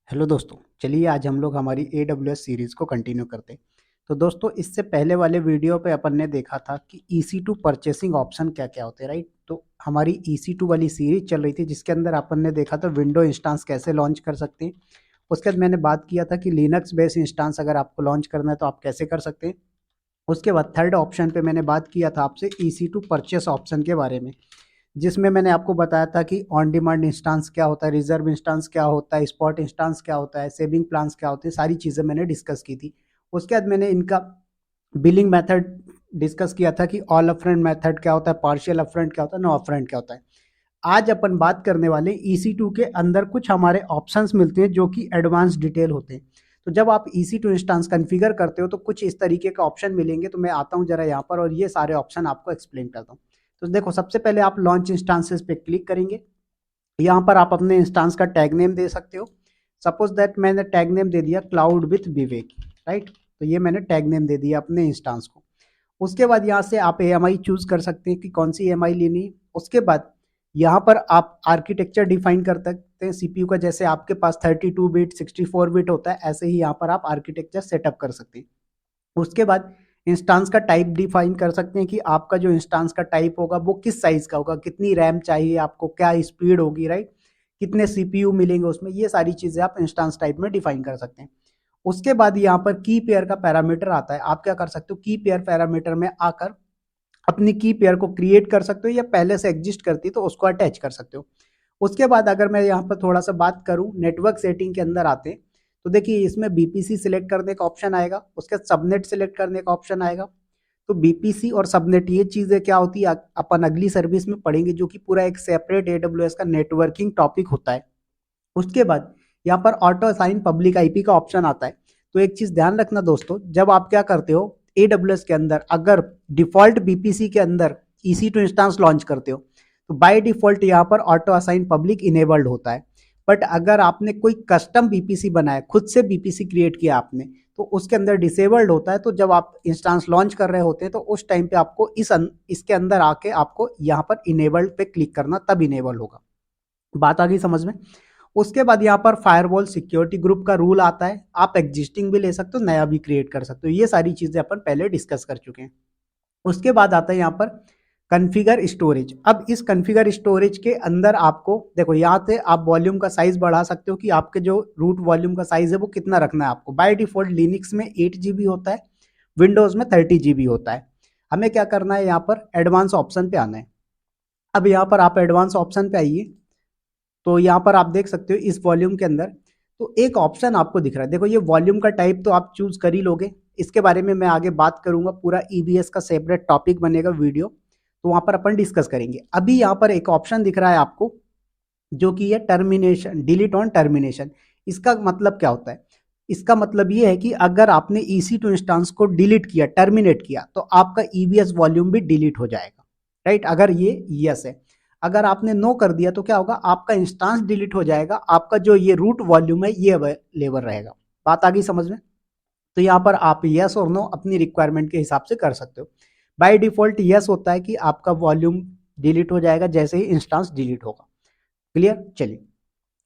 Hello दोस्तों, चलिए आज हम लोग हमारी AWS सीरीज़ को कंटिन्यू करते हैं। तो दोस्तों, इससे पहले वाले वीडियो पे अपन ने देखा था कि EC2 परचेसिंग ऑप्शन क्या-क्या होते हैं, राइट? तो हमारी EC2 वाली सीरीज़ चल रही थी जिसके अंदर अपन ने देखा था विंडो इंस्टेंस कैसे लॉन्च कर सकते हैं। उसके बाद मैंने बात किया था कि लिनक्स बेस्ड इंस्टेंस अगर आपको लॉन्च करना है तो आप कैसे कर सकते हैं। उसके बाद थर्ड ऑप्शन पे मैंने बात किया था आपसे EC2 परचेस ऑप्शन के बारे में, जिसमें मैंने आपको बताया था कि ऑन डिमांड इंस्टेंस क्या होता है, रिजर्व इंस्टेंस क्या होता है, स्पॉट इंस्टेंस क्या होता है, सेविंग प्लान्स क्या होते हैं, सारी चीज़ें मैंने डिस्कस की थी। उसके बाद मैंने इनका बिलिंग मेथड डिस्कस किया था कि ऑल अपफ्रंट मेथड क्या होता है, पार्शियल अपफ्रंट क्या होता है, नो अपफ्रंट क्या होता है। आज अपन बात करने वाले EC2 के अंदर कुछ हमारे ऑप्शंस मिलते हैं जो कि एडवांस डिटेल होते हैं। तो जब आप EC2 इंस्टेंस कॉन्फ़िगर करते हो तो कुछ इस तरीके का ऑप्शन मिलेंगे। तो मैं आता हूँ जरा यहाँ पर और ये सारे ऑप्शन आपको एक्सप्लेन करता हूँ। तो देखो, सबसे पहले आप लॉन्च इंस्टांसेस पे क्लिक करेंगे। यहाँ पर आप अपने इंस्टांस का टैग नेम दे सकते हो। सपोज दैट मैंने टैग नेम दे दिया क्लाउड विथ विवेक, राइट? तो ये मैंने टैग नेम दे दिया अपने इंस्टांस को। उसके बाद यहाँ से आप AMI चूज कर सकते हैं कि कौन सी AMI लेनी है। उसके बाद यहाँ पर आप आर्किटेक्चर डिफाइन कर सकते हैं CPU का। जैसे आपके पास 32 बिट 64 बिट होता है, ऐसे ही यहाँ पर आप आर्किटेक्चर सेटअप कर सकते हैं। उसके बाद इंस्टांस का टाइप डिफाइन कर सकते हैं कि आपका जो इंस्टांस का टाइप होगा वो किस साइज का होगा, कितनी रैम चाहिए आपको, क्या स्पीड होगी, राइट? कितने CPU मिलेंगे उसमें, ये सारी चीजें आप इंस्टांस टाइप में डिफाइन कर सकते हैं। उसके बाद यहाँ पर की पेयर का पैरामीटर आता है। आप क्या कर सकते हो, की पेयर पैरामीटर में आकर अपनी की पेयर को क्रिएट कर सकते हो या पहले से एग्जिस्ट करती है तो उसको अटैच कर सकते हो। उसके बाद अगर मैं यहाँ पर थोड़ा सा बात करूँ, नेटवर्क सेटिंग के अंदर आते हैं तो देखिए इसमें BPC सिलेक्ट करने का ऑप्शन आएगा। उसके बाद सबनेट सिलेक्ट करने का ऑप्शन आएगा। तो BPC और सबनेट ये चीज़ें क्या होती है अपन अगली सर्विस में पढ़ेंगे, जो कि पूरा एक सेपरेट AWS का नेटवर्किंग टॉपिक होता है। उसके बाद यहाँ पर ऑटो असाइन पब्लिक IP का ऑप्शन आता है। तो एक चीज ध्यान रखना दोस्तों, जब आप क्या करते हो AWS के अंदर, अगर डिफॉल्ट BPC के अंदर EC2 इंस्टेंस लॉन्च करते हो तो बाय डिफॉल्ट यहाँ पर ऑटो असाइन पब्लिक इनेबल्ड होता है। बट अगर आपने कोई कस्टम BPC बनाया, खुद से BPC क्रिएट किया आपने, तो उसके अंदर डिसेबल्ड होता है। तो जब आप इंस्टेंस लॉन्च कर रहे होते हैं तो उस टाइम पे आपको इसके अंदर आके आपको यहाँ पर इनेबल्ड पे क्लिक करना, तब इनेबल होगा। बात आ गई समझ में? उसके बाद यहाँ पर फायरवॉल सिक्योरिटी ग्रुप का रूल आता है। आप एग्जिस्टिंग भी ले सकते हो, नया भी क्रिएट कर सकते हो। ये सारी चीजें अपन पहले डिस्कस कर चुके हैं। उसके बाद आता है यहाँ पर कॉन्फ़िगर स्टोरेज। अब इस कॉन्फ़िगर स्टोरेज के अंदर आपको देखो, यहाँ से आप वॉल्यूम का साइज बढ़ा सकते हो कि आपके जो रूट वॉल्यूम का साइज है वो कितना रखना है आपको। बाय डिफॉल्ट लिनक्स में 8 GB होता है, विंडोज में 30 GB होता है। हमें क्या करना है, यहाँ पर एडवांस ऑप्शन पे आना है। अब यहाँ पर आप एडवांस ऑप्शन पे आइए तो यहाँ पर आप देख सकते हो इस वॉल्यूम के अंदर तो एक ऑप्शन आपको दिख रहा है। देखो, ये वॉल्यूम का टाइप तो आप चूज कर ही लोगे, इसके बारे में मैं आगे बात करूंगा। पूरा EBS का सेपरेट टॉपिक बनेगा वीडियो, तो वहां पर अपन डिस्कस करेंगे। अभी यहाँ पर एक ऑप्शन दिख रहा है आपको जो कि है टर्मिनेशन, डिलीट ऑन टर्मिनेशन। इसका मतलब क्या होता है? इसका मतलब ये है कि अगर आपने EC2 इंस्टेंस को डिलीट किया, टर्मिनेट किया, तो आपका EBS वॉल्यूम भी डिलीट हो जाएगा, राइट? अगर ये यस है। अगर आपने नो कर दिया तो क्या होगा, आपका इंस्टेंस डिलीट हो जाएगा, आपका जो ये रूट वॉल्यूम है ये अवेलेबल रहेगा। बात आ गई समझ में? तो यहाँ पर आप यस और नो अपनी रिक्वायरमेंट के हिसाब से कर सकते हो। बाय डिफॉल्ट यस होता है कि आपका वॉल्यूम डिलीट हो जाएगा जैसे ही इंस्टेंस डिलीट होगा। क्लियर? चलिए,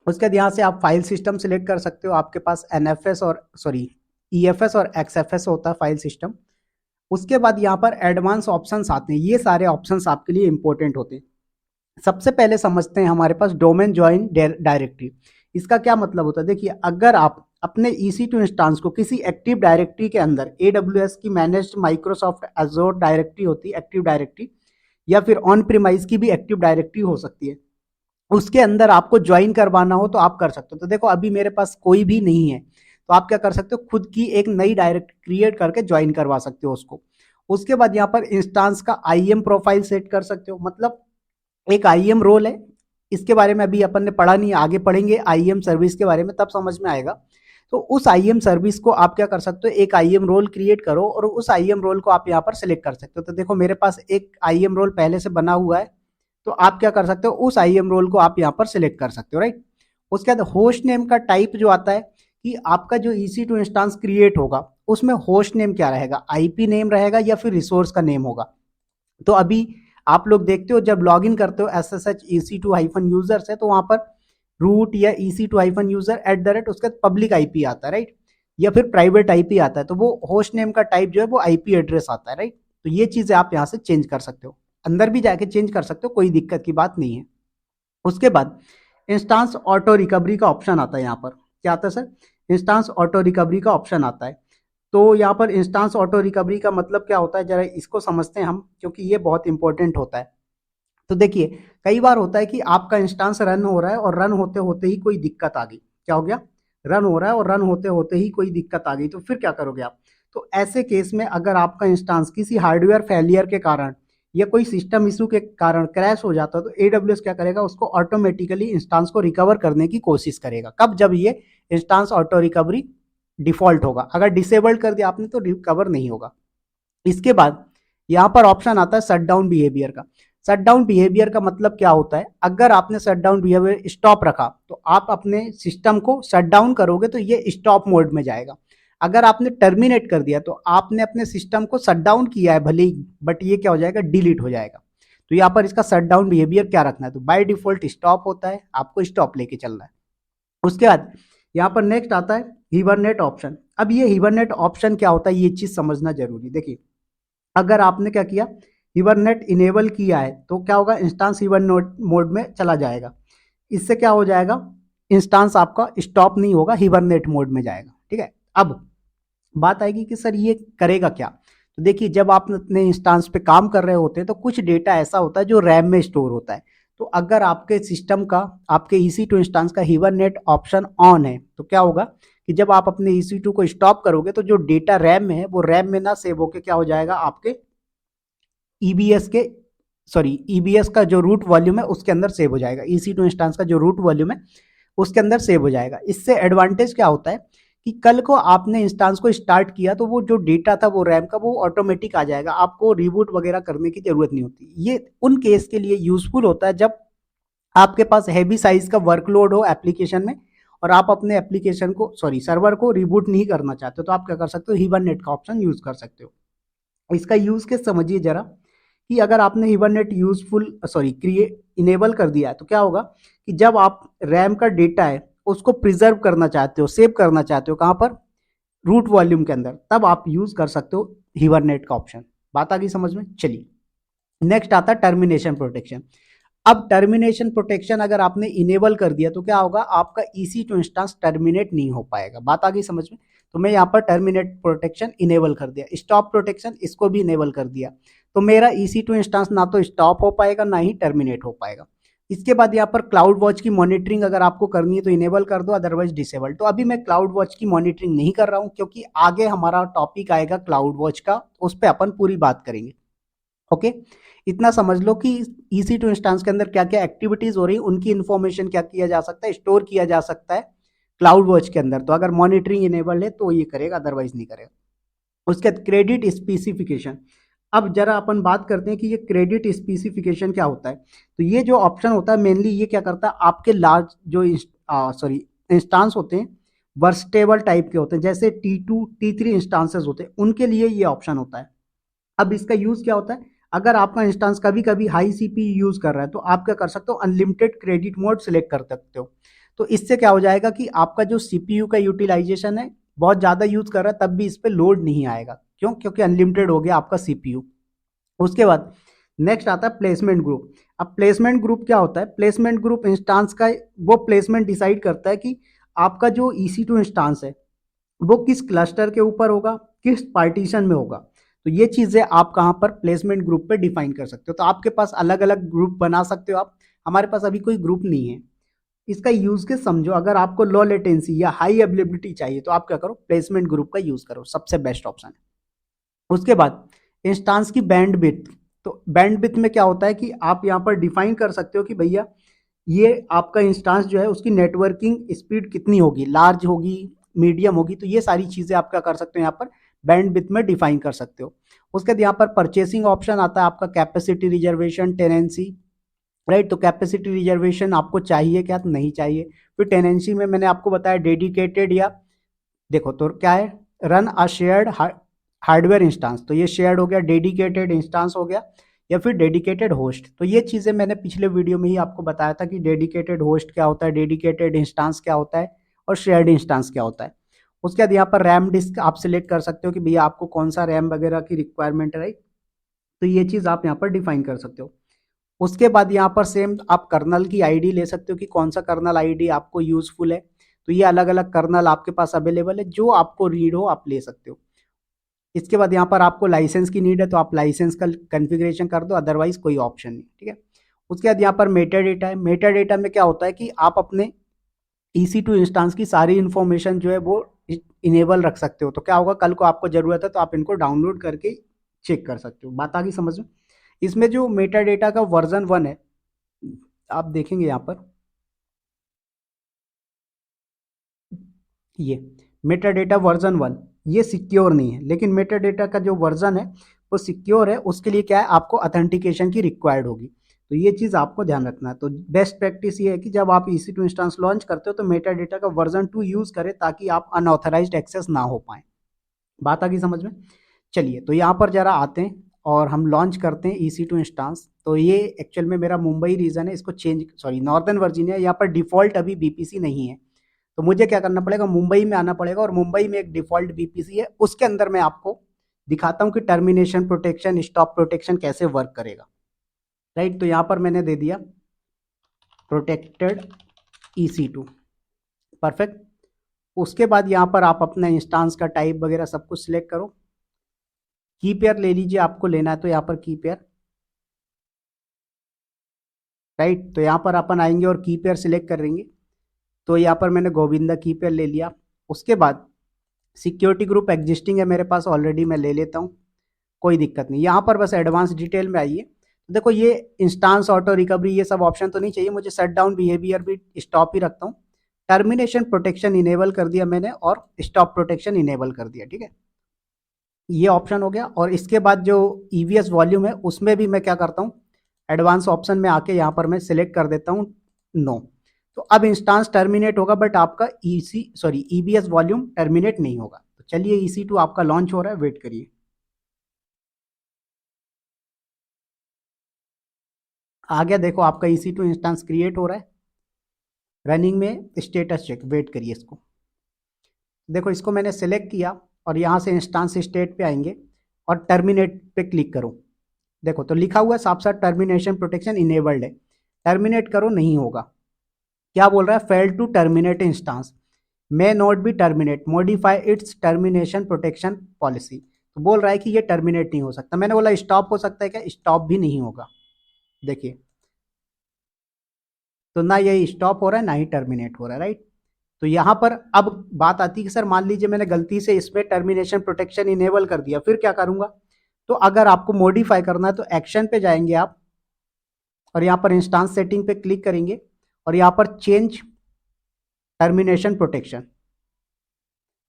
उसके बाद यहाँ से आप फाइल सिस्टम सिलेक्ट कर सकते हो। आपके पास NFS और EFS और XFS होता है फाइल सिस्टम। उसके बाद यहाँ पर एडवांस ऑप्शंस आते हैं। ये सारे ऑप्शंस आपके लिए इंपॉर्टेंट होते हैं। सबसे पहले समझते हैं हमारे पास डोमेन ज्वाइन डायरेक्टरी। इसका क्या मतलब होता है? देखिए, अगर आप अपने EC2 इंस्टेंस को किसी एक्टिव डायरेक्टरी के अंदर, AWS की मैनेज्ड माइक्रोसॉफ्ट एजोर डायरेक्टरी होती है एक्टिव डायरेक्टरी, या फिर ऑन प्रीमाइज की भी एक्टिव डायरेक्टरी हो सकती है, उसके अंदर आपको ज्वाइन करवाना हो तो आप कर सकते हो। तो देखो, अभी मेरे पास कोई भी नहीं है तो आप क्या कर सकते हो, खुद की एक नई डायरेक्ट क्रिएट करके ज्वाइन करवा सकते हो उसको। उसके बाद यहाँ पर इंस्टांस का IAM प्रोफाइल सेट कर सकते हो। मतलब एक IAM रोल है, इसके बारे में अभी अपन ने पढ़ा नहीं है, आगे पढ़ेंगे IAM सर्विस के बारे में, तब समझ में आएगा। तो उस IAM सर्विस को आप क्या कर सकते हो, एक IAM रोल क्रिएट करो और उस IAM रोल को आप यहाँ पर सिलेक्ट कर सकते हो। तो देखो, मेरे पास एक IAM रोल पहले से बना हुआ है, तो आप क्या कर सकते हो, उस IAM रोल को आप यहाँ पर सिलेक्ट कर सकते हो, राइट? उसके बाद होस्ट नेम का टाइप जो आता है कि आपका जो EC2 इंस्टेंस क्रिएट होगा उसमें होस्ट नेम क्या रहेगा, IP नेम रहेगा या फिर रिसोर्स का नेम होगा। तो अभी आप लोग देखते हो जब लॉगिन करते हो SSH EC2 -users है तो वहां पर रूट या EC2 यूजर @ उसका पब्लिक आईपी आता है, राइट, या फिर प्राइवेट आईपी आता है, तो वो होस्ट नेम का टाइप जो है वो आईपी एड्रेस आता है, राइट। तो ये चीजें आप यहाँ से चेंज कर सकते हो, अंदर भी जाके चेंज कर सकते हो, कोई दिक्कत की बात नहीं है। उसके बाद इंस्टांस ऑटो रिकवरी का ऑप्शन आता है। यहाँ पर क्या आता है सर? इंस्टांस ऑटो रिकवरी का ऑप्शन आता है। तो यहाँ पर इंस्टांस ऑटो रिकवरी का मतलब क्या होता है, जरा इसको समझते हैं हम, क्योंकि ये बहुत इंपॉर्टेंट होता है। तो देखिए, कई बार होता है कि आपका इंस्टांस रन हो रहा है और रन होते होते ही कोई दिक्कत आ गई। क्या हो गया? रन हो रहा है और रन होते होते ही कोई दिक्कत आ गई, तो फिर क्या करोगे आप? तो ऐसे केस में अगर आपका इंस्टांस किसी हार्डवेयर फेलियर के कारण या कोई सिस्टम इशू के कारण क्रैश हो जाता है, तो AWS क्या करेगा? उसको ऑटोमेटिकली इंस्टांस को रिकवर करने की कोशिश करेगा। कब? जब ये इंस्टांस ऑटो रिकवरी डिफॉल्ट होगा। अगर डिसेबल्ड कर दिया आपने तो रिकवर नहीं होगा। इसके बाद यहाँ पर ऑप्शन आता है शटडाउन बिहेवियर का। शटडाउन बिहेवियर का मतलब क्या होता है? अगर आपने शटडाउन बिहेवियर स्टॉप रखा तो आप अपने सिस्टम को शटडाउन करोगे तो ये स्टॉप मोड में जाएगा। अगर आपने टर्मिनेट कर दिया तो आपने अपने सिस्टम को शटडाउन किया है भले ही, बट ये क्या हो जाएगा? डिलीट हो जाएगा। तो यहाँ पर इसका शटडाउन बिहेवियर क्या रखना है? तो बाय डिफॉल्ट स्टॉप होता है, आपको स्टॉप लेके चलना है। उसके बाद यहाँ पर नेक्स्ट आता है हिबरनेट ऑप्शन। अब ये हिबरनेट ऑप्शन क्या होता है, ये चीज समझना जरूरी। देखिए, अगर आपने क्या किया? हिबरनेट इनेबल किया है तो क्या होगा? इंस्टांस हिबरनेट मोड में चला जाएगा। इससे क्या हो जाएगा? इंस्टांस आपका स्टॉप नहीं होगा, हिबरनेट मोड में जाएगा। ठीक है। अब बात आएगी कि सर ये करेगा क्या? तो देखिए, जब आप अपने इंस्टांस पे काम कर रहे होते हैं तो कुछ डेटा ऐसा होता है जो रैम में स्टोर होता है। तो अगर आपके सिस्टम का, आपके EC2 इंस्टांस का हिबरनेट ऑप्शन ऑन है तो क्या होगा कि जब आप अपने EC2 को स्टॉप करोगे तो जो डेटा रैम में है वो रैम में ना सेव होके क्या हो जाएगा? आपके EBS का जो रूट वॉल्यूम है उसके अंदर सेव हो जाएगा। EC2 इंस्टांस का जो रूट वॉल्यूम है उसके अंदर सेव हो जाएगा। इससे एडवांटेज क्या होता है कि कल को आपने इंस्टांस को स्टार्ट किया तो वो जो डेटा था वो रैम का वो ऑटोमेटिक आ जाएगा, आपको रिबूट वगैरह करने की जरूरत नहीं होती। ये उन केस के लिए यूजफुल होता है जब आपके पास हैवी साइज का वर्कलोड हो एप्लीकेशन में और आप अपने एप्लीकेशन को, सर्वर को रिबूट नहीं करना चाहते, तो आप क्या कर सकते हो? हिबरनेट का ऑप्शन यूज कर सकते हो। इसका यूज के समझिए जरा, कि अगर आपने हिबरनेट क्रिएट इनेबल कर दिया है तो क्या होगा कि जब आप रैम का डेटा है उसको प्रिजर्व करना चाहते हो, सेव करना चाहते हो, कहां पर? रूट वॉल्यूम के अंदर, तब आप यूज कर सकते हो हिबरनेट का ऑप्शन। बात आ गई समझ में? चलिए, नेक्स्ट आता है टर्मिनेशन प्रोटेक्शन। अब टर्मिनेशन प्रोटेक्शन अगर आपने इनेबल कर दिया तो क्या होगा? आपका EC2 इंस्टांस टर्मिनेट नहीं हो पाएगा। बात आ गई समझ में? तो मैं यहाँ पर टर्मिनेट प्रोटेक्शन इनेबल कर दिया। स्टॉप प्रोटेक्शन इसको भी इनेबल कर दिया, तो मेरा EC2 इंस्टांस ना तो स्टॉप हो पाएगा ना ही टर्मिनेट हो पाएगा। इसके बाद यहाँ पर क्लाउड वॉच की मॉनिटरिंग अगर आपको करनी है तो इनेबल कर दो, अदरवाइज डिसेबल। तो अभी मैं क्लाउड वॉच की मॉनिटरिंग नहीं कर रहा हूँ क्योंकि आगे हमारा टॉपिक आएगा क्लाउड वॉच का, उस पर अपन पूरी बात करेंगे। ओके, इतना समझ लो कि EC2 इंस्टांस के अंदर क्या क्या एक्टिविटीज हो रही है, उनकी इंफॉर्मेशन क्या किया जा सकता है, स्टोर किया जा सकता है क्लाउड वॉच के अंदर। तो अगर मॉनिटरिंग इनेबल्ड है तो ये करेगा, अदरवाइज नहीं करेगा। उसके बाद क्रेडिट स्पेसिफिकेशन। अब जरा अपन बात करते हैं कि ये क्रेडिट स्पेसिफिकेशन क्या होता है। तो ये जो ऑप्शन होता है मेनली ये क्या करता है, आपके लार्ज जो इंस्टांस होते हैं वर्स्टेबल टाइप के होते हैं, जैसे T2 T3 इंस्टांसेस होते हैं, उनके लिए ये ऑप्शन होता है। अब इसका यूज क्या होता है? अगर आपका इंस्टांस कभी कभी हाई CPU यूज कर रहा है तो आप क्या कर सकते हो? अनलिमिटेड क्रेडिट मोड सिलेक्ट कर सकते हो। तो इससे क्या हो जाएगा कि आपका जो CPU का यूटिलाइजेशन है बहुत ज्यादा यूज कर रहा है तब भी इस पे लोड नहीं आएगा। क्यों? क्योंकि अनलिमिटेड हो गया आपका CPU। उसके बाद नेक्स्ट आता है प्लेसमेंट ग्रुप। अब प्लेसमेंट ग्रुप क्या होता है? प्लेसमेंट ग्रुप इंस्टांस का वो प्लेसमेंट डिसाइड करता है कि आपका जो EC2 इंस्टांस है वो किस क्लस्टर के ऊपर होगा, किस पार्टीशन में होगा। तो ये चीजें आप कहां पर? प्लेसमेंट ग्रुप पे डिफाइन कर सकते हो। तो आपके पास अलग अलग ग्रुप बना सकते हो आप, हमारे पास अभी कोई ग्रुप नहीं है। इसका यूज के समझो, अगर आपको लो लेटेंसी या हाई अवेलेबिलिटी चाहिए तो आप क्या करो? प्लेसमेंट ग्रुप का यूज करो, सबसे बेस्ट ऑप्शन है। उसके बाद इंस्टांस की बैंडविड्थ। तो बैंडविड्थ में क्या होता है कि आप यहाँ पर डिफाइन कर सकते हो कि भैया ये आपका इंस्टांस जो है उसकी नेटवर्किंग स्पीड कितनी होगी, लार्ज होगी, मीडियम होगी। तो ये सारी चीजें आप क्या कर सकते हो? यहाँ पर बैंडविड्थ में डिफाइन कर सकते हो। उसके बाद यहाँ पर परचेसिंग ऑप्शन आता है आपका, कैपेसिटी रिजर्वेशन, टेनेंसी, राइट। तो कैपेसिटी रिजर्वेशन आपको चाहिए क्या? तो नहीं चाहिए। फिर टेनेंसी में मैंने आपको बताया डेडिकेटेड या, देखो तो क्या है, run a shared hardware instance, तो ये शेयर्ड हो गया, डेडिकेटेड इंस्टांस हो गया, या फिर डेडिकेटेड होस्ट। तो ये चीज़ें मैंने पिछले वीडियो में ही आपको बताया था कि डेडिकेटेड होस्ट क्या होता है, डेडिकेटेड इंस्टांस क्या होता है और शेयर्ड इंस्टांस क्या होता है। उसके बाद यहाँ पर रैम डिस्क आप सिलेक्ट कर सकते हो कि भैया आपको कौन सा रैम वगैरह की रिक्वायरमेंट है, राइट। तो ये चीज़ आप यहाँ पर डिफाइन कर सकते हो। उसके बाद यहाँ पर सेम आप कर्नल की आईडी ले सकते हो कि कौन सा कर्नल आईडी आपको यूजफुल है। तो ये अलग अलग कर्नल आपके पास अवेलेबल है, जो आपको रीड हो आप ले सकते हो। इसके बाद यहाँ पर आपको लाइसेंस की नीड है तो आप लाइसेंस का कॉन्फ़िगरेशन कर दो, अदरवाइज कोई ऑप्शन नहीं, ठीक है। उसके बाद यहाँ पर मेटा डेटा है। मेटा डेटा में क्या होता है कि आप अपने EC2 इंस्टांस की सारी इन्फॉर्मेशन जो है वो इनेबल रख सकते हो। तो क्या होगा, कल को आपको ज़रूरत है तो आप इनको डाउनलोड करके चेक कर सकते हो। बात आ गई समझ में। इसमें जो मेटा डेटा का वर्जन 1 है, आप देखेंगे यहाँ पर ये मेटा डेटा वर्जन 1 ये सिक्योर नहीं है, लेकिन मेटा डेटा का जो वर्जन है वो सिक्योर है। उसके लिए क्या है, आपको अथेंटिकेशन की रिक्वायर्ड होगी। तो ये चीज़ आपको ध्यान रखना है। तो बेस्ट प्रैक्टिस ये है कि जब आप EC2 इंस्टांस लॉन्च करते हो तो मेटा डेटा का वर्जन 2 यूज़ करें, ताकि आप अनऑथराइज्ड एक्सेस ना हो पाए। बात आ गई समझ में। चलिए, तो यहाँ पर जरा आते हैं और हम लॉन्च करते हैं EC2 इंस्टांस। तो ये एक्चुअल में मेरा मुंबई रीजन है, इसको चेंज सॉरी नॉर्दर्न वर्जीनिया, यहाँ पर डिफ़ॉल्ट अभी BPC नहीं है। तो मुझे क्या करना पड़ेगा, मुंबई में आना पड़ेगा, और मुंबई में एक डिफ़ॉल्ट BPC है। उसके अंदर मैं आपको दिखाता हूँ कि टर्मिनेशन प्रोटेक्शन, स्टॉप प्रोटेक्शन कैसे वर्क करेगा, राइट। तो यहाँ पर मैंने दे दिया प्रोटेक्टेड EC2, परफेक्ट। उसके बाद यहाँ पर आप अपना इंस्टांस का टाइप वगैरह सब कुछ सिलेक्ट करो। की पेयर ले लीजिए, आपको लेना है तो यहाँ पर की पेयर, राइट। तो यहाँ पर अपन आएंगे और की पेयर सिलेक्ट करेंगे। तो यहाँ पर मैंने गोविंदा की पेयर ले लिया। उसके बाद सिक्योरिटी ग्रुप एग्जिस्टिंग है मेरे पास ऑलरेडी, मैं ले लेता हूँ, कोई दिक्कत नहीं। यहाँ पर बस एडवांस डिटेल में आइए। देखो ये इंस्टांस ऑटो रिकवरी ये सब ऑप्शन तो नहीं चाहिए मुझे, शट डाउन बिहेवियर भी स्टॉप ही रखता हूँ। टर्मिनेशन प्रोटेक्शन इनेबल कर दिया मैंने और स्टॉप प्रोटेक्शन इनेबल कर दिया, ठीक है। ये ऑप्शन हो गया। और इसके बाद जो EVS वॉल्यूम है उसमें भी मैं क्या करता हूँ, एडवांस ऑप्शन में आके यहाँ पर मैं सिलेक्ट कर देता हूँ नो। तो अब इंस्टांस टर्मिनेट होगा, बट आपका EBS वॉल्यूम टर्मिनेट नहीं होगा। तो चलिए, EC2 आपका लॉन्च हो रहा है, वेट करिए। आ गया, देखो आपका EC2 इंस्टांस क्रिएट हो रहा है, रनिंग में, स्टेटस चेक, वेट करिए इसको। देखो इसको मैंने सेलेक्ट किया और यहाँ से इंस्टांस स्टेट पे आएंगे और टर्मिनेट पे क्लिक करो। देखो तो लिखा हुआ है साफ साफ टर्मिनेशन प्रोटेक्शन इनेबल्ड है। टर्मिनेट करो, नहीं होगा। क्या बोल रहा है, fail to terminate instance, may not be terminate, modify its termination protection policy. तो बोल रहा है कि ये टर्मिनेट नहीं हो सकता। मैंने बोला स्टॉप हो सकता है क्या, स्टॉप भी नहीं होगा। देखिए, तो ना ये स्टॉप हो रहा है ना ही टर्मिनेट हो रहा है, राइट। तो यहाँ पर अब बात आती है कि सर मान लीजिए मैंने गलती से इसमें टर्मिनेशन प्रोटेक्शन इनेबल कर दिया, फिर क्या करूंगा। तो अगर आपको मॉडिफाई करना है तो एक्शन पे जाएंगे आप और यहाँ पर इंस्टांस सेटिंग पे क्लिक करेंगे और यहाँ पर चेंज टर्मिनेशन प्रोटेक्शन।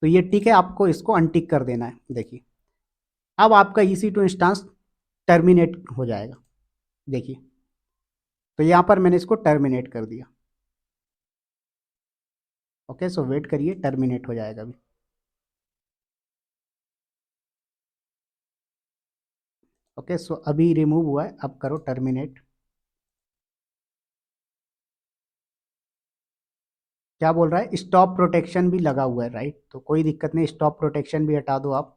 तो ये ठीक है, आपको इसको अनटिक कर देना है। देखिए अब आपका EC2 इंस्टांस टर्मिनेट हो जाएगा। देखिए, तो यहाँ पर मैंने इसको टर्मिनेट कर दिया। ओके, सो वेट करिए, टर्मिनेट हो जाएगा अभी। ओके, सो अभी रिमूव हुआ है, अब करो टर्मिनेट। क्या बोल रहा है, स्टॉप प्रोटेक्शन भी लगा हुआ है, राइट। तो कोई दिक्कत नहीं, स्टॉप प्रोटेक्शन भी हटा दो आप,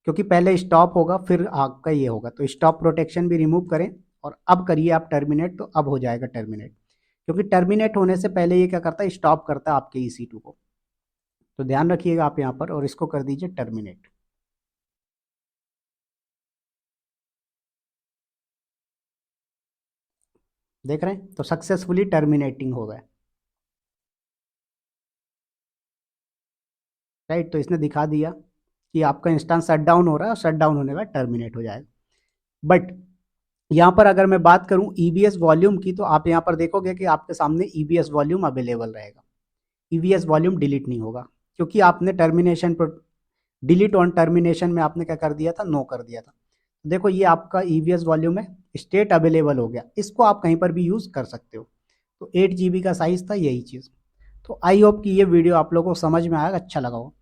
क्योंकि पहले स्टॉप होगा फिर आपका ये होगा। तो स्टॉप प्रोटेक्शन भी रिमूव करें और अब करिए आप टर्मिनेट, तो अब हो जाएगा टर्मिनेट। क्योंकि टर्मिनेट होने से पहले ये क्या करता है, स्टॉप करता है आपके EC2 को। तो ध्यान रखिएगा आप यहाँ पर, और इसको कर दीजिए टर्मिनेट। देख रहे हैं, तो सक्सेसफुली टर्मिनेटिंग हो गया, राइट। तो इसने दिखा दिया कि आपका इंस्टांस शट डाउन हो रहा है और शट डाउन होने का टर्मिनेट हो जाएगा। बट यहाँ पर अगर मैं बात करूँ EBS वॉल्यूम की, तो आप यहाँ पर देखोगे कि आपके सामने EBS वॉल्यूम अवेलेबल रहेगा। EBS वॉल्यूम डिलीट नहीं होगा, क्योंकि आपने टर्मिनेशन डिलीट ऑन टर्मिनेशन में आपने क्या कर दिया था, नो कर दिया था। देखो ये आपका EBS वॉल्यूम है, स्टेट अवेलेबल हो गया। इसको आप कहीं पर भी यूज़ कर सकते हो। तो 8 GB का साइज़ था, यही चीज़। तो आई होप कि ये वीडियो आप लोगों को समझ में आएगा, अच्छा लगा हो।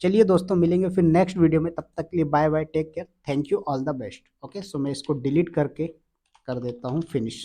चलिए दोस्तों, मिलेंगे फिर नेक्स्ट वीडियो में, तब तक के लिए bye bye, take care, thank you, all the best. Okay, so मैं इसको डिलीट करके कर देता हूँ फिनिश।